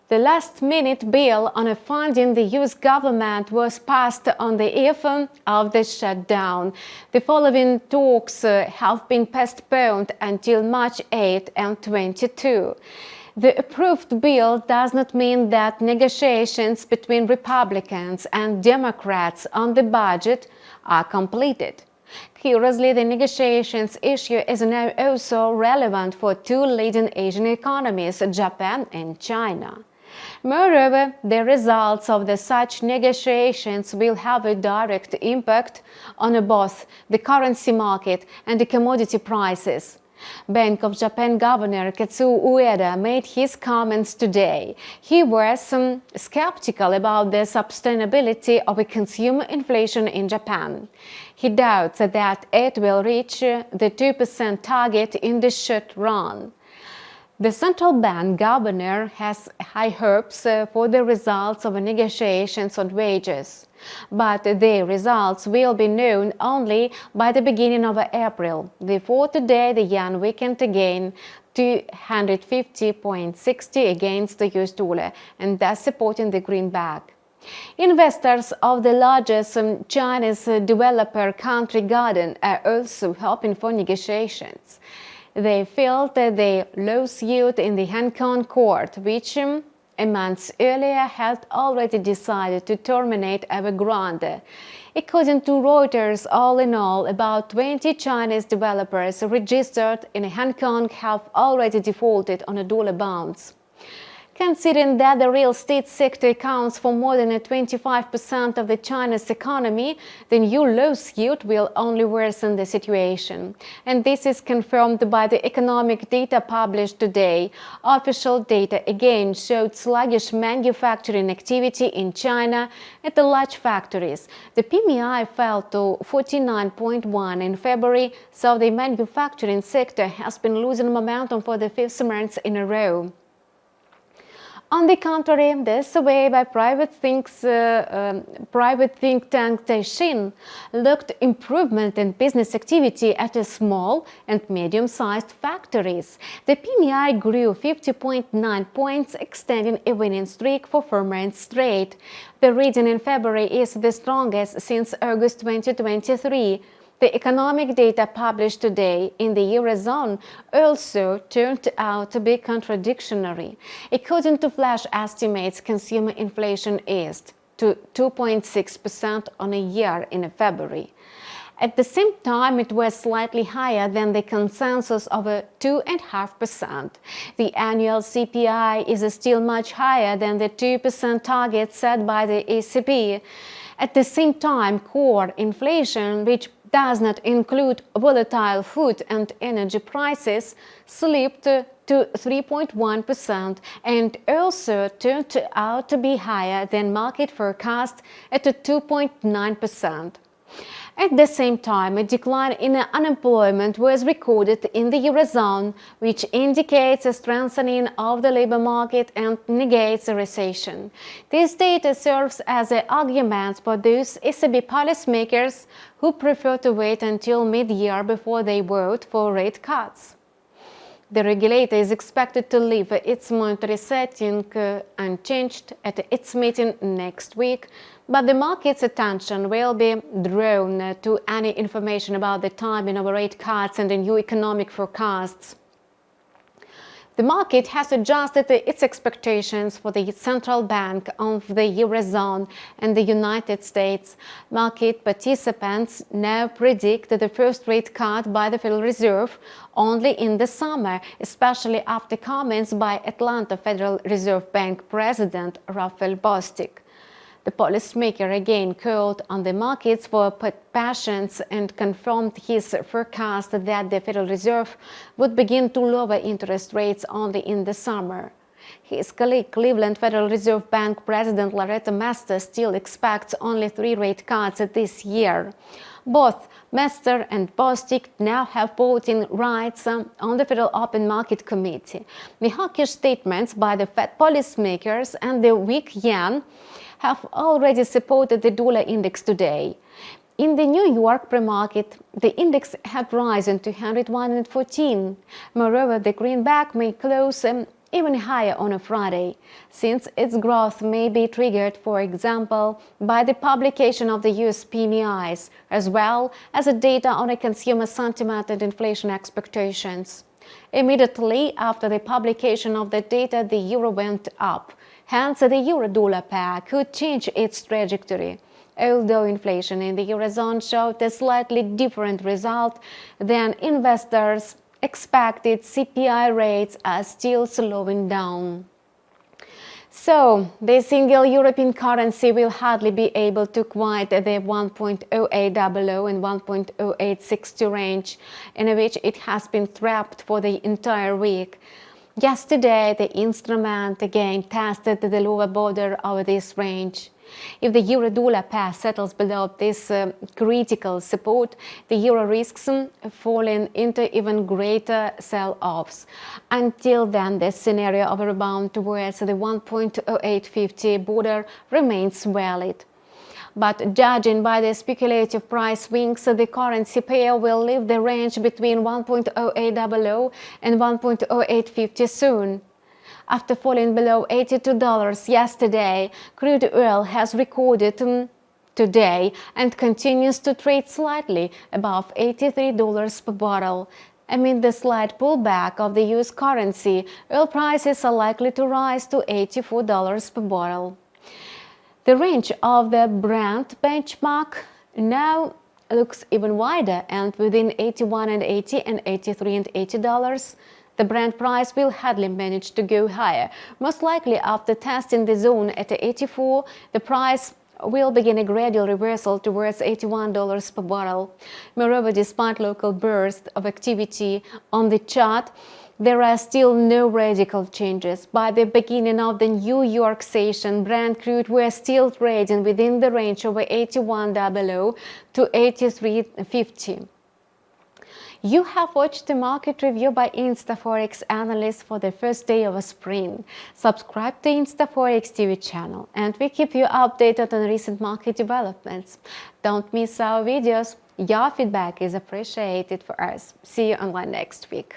The last-minute bill on funding the U.S. government was passed on the eve of the shutdown. The following talks have been postponed until March 8 and 22. The approved bill does not mean that negotiations between Republicans and Democrats on the budget are completed. Curiously, the negotiations issue is now also relevant for two leading Asian economies, Japan and China. Moreover, the results of such negotiations will have a direct impact on both the currency market and the commodity prices. Bank of Japan Governor Kazuo Ueda made his comments today. He was skeptical about the sustainability of consumer inflation in Japan. He doubts that it will reach the 2% target in the short run. The central bank governor has high hopes for the results of negotiations on wages, but the results will be known only by the beginning of April. Therefore, today the yen weakened again to 150.60 against the US dollar, and thus supporting the greenback. Investors of the largest Chinese developer country garden are also hoping for negotiations. They felt that the lawsuit in the Hong Kong court, which a month earlier had already decided to terminate Evergrande. According to Reuters, all in all, about 20 Chinese developers registered in Hong Kong have already defaulted on dollar bonds. Considering that the real estate sector accounts for more than 25% of the China's economy, the new lawsuit will only worsen the situation. And this is confirmed by the economic data published today. Official data again showed sluggish manufacturing activity in China at the large factories. The PMI fell to 49.1 in February, so the manufacturing sector has been losing momentum for the fifth month in a row. On the contrary, the survey by private think tank Caixin looked improvement in business activity at small and medium-sized factories. The PMI grew 50.9 points, extending a winning streak for 4 months straight. The reading in February is the strongest since August 2023. The economic data published today in the Eurozone also turned out to be contradictory. According to flash estimates, consumer inflation eased to 2.6% on a year in February. At the same time, it was slightly higher than the consensus of 2.5%. The annual CPI is still much higher than the 2% target set by the ECB. At the same time, core inflation, which does not include volatile food and energy prices, slipped to 3.1% and also turned out to be higher than market forecast at 2.9%. At the same time, a decline in unemployment was recorded in the Eurozone, which indicates a strengthening of the labor market and negates a recession. This data serves as an argument for those ECB policymakers who prefer to wait until mid-year before they vote for rate cuts. The regulator is expected to leave its monetary setting unchanged at its meeting next week, but the market's attention will be drawn to any information about the timing of rate cuts and the new economic forecasts. The market has adjusted its expectations for the central bank of the Eurozone and the United States. Market participants now predict the first rate cut by the Federal Reserve only in the summer, especially after comments by Atlanta Federal Reserve Bank President Raphael Bostic. The policymaker again called on the markets for patience and confirmed his forecast that the Federal Reserve would begin to lower interest rates only in the summer. His colleague, Cleveland Federal Reserve Bank President Loretta Mester, still expects only 3 rate cuts this year. Both Mester and Bostic now have voting rights on the Federal Open Market Committee. The hawkish statements by the Fed policymakers and the weak yen have already supported the dollar index today. In the New York pre-market, the index had risen to 101.14. Moreover, the greenback may close even higher on a Friday, since its growth may be triggered, for example, by the publication of the US PMIs, as well as the data on a consumer sentiment and inflation expectations. Immediately after the publication of the data, the euro went up. Hence, the euro-dollar pair could change its trajectory. Although inflation in the Eurozone showed a slightly different result than investors expected, CPI rates are still slowing down. So, the single European currency will hardly be able to quit the 1.0800 and 1.0862 range, in which it has been trapped for the entire week. Yesterday, the instrument again tested the lower border of this range. If the euro-dollar pair settles below this critical support, the euro risks falling into even greater sell-offs. Until then, the scenario of a rebound towards the 1.0850 border remains valid. But judging by the speculative price swings, the currency pair will leave the range between 1.0800 and 1.0850 soon. After falling below $82 yesterday, crude oil has recorded today and continues to trade slightly above $83 per barrel. Amid the slight pullback of the US currency, oil prices are likely to rise to $84 per barrel. The range of the Brent benchmark now looks even wider, and within $81.80 and $83.80. The Brent price will hardly manage to go higher. Most likely after testing the zone at 84, the price will begin a gradual reversal towards $81 per barrel. Moreover, despite local bursts of activity on the chart, there are still no radical changes. By the beginning of the New York session, Brent crude were still trading within the range of $81.00 to $83.50. You have watched the market review by InstaForex analysts for the first day of spring. Subscribe to InstaForex TV channel and we keep you updated on recent market developments. Don't miss our videos. Your feedback is appreciated for us. See you online next week.